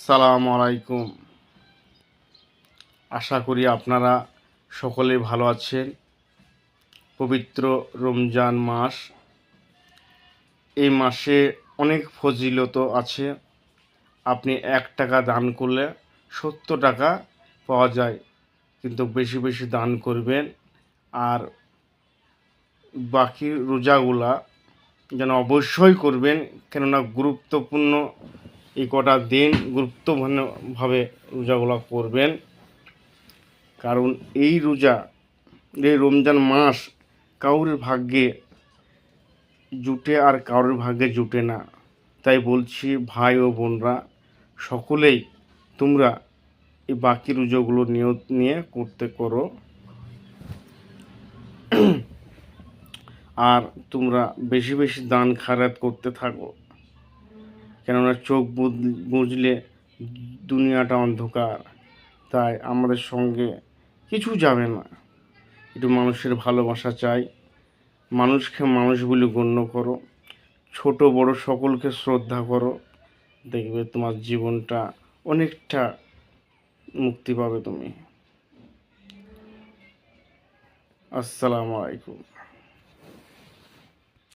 আসসালামু আলাইকুম। আশা করি আপনারা সকলে ভালো আছেন। পবিত্র রমজান মাস, এই মাসে অনেক ফজিলত আছে। আপনি 1 টাকা দান করলে 70 টাকা পাওয়া যায়, কিন্তু বেশি বেশি দান করবেন। আর বাকি রোজাগুলা যেন অবশ্যই করবেন, কেননা গুরুত্বপূর্ণ এই কটা দিন গুরুত্বপূর্ণভাবে রোজাগুলা করবেন। কারণ এই রমজান মাস কারোর ভাগ্যে জুটে আর কারোর ভাগ্যে জুটে না। তাই বলছি, ভাই ও বোনরা সকলেই তোমরা এই বাকি রোজাগুলো নিয়ত নিয়ে করো। আর তোমরা বেশি বেশি দান খায়রাত করতে থাকো, কেননা চোখ বুঝলে দুনিয়াটা অন্ধকার। তাই আমাদের সঙ্গে কিছু যাবে না, একটু মানুষের ভালোবাসা চাই। মানুষকে মানুষ বলে গণ্য করো, ছোট বড় সকলকে শ্রদ্ধা করো। দেখবে তোমার জীবনটা অনেকটা মুক্তি পাবে তুমি। আসসালামু আলাইকুম।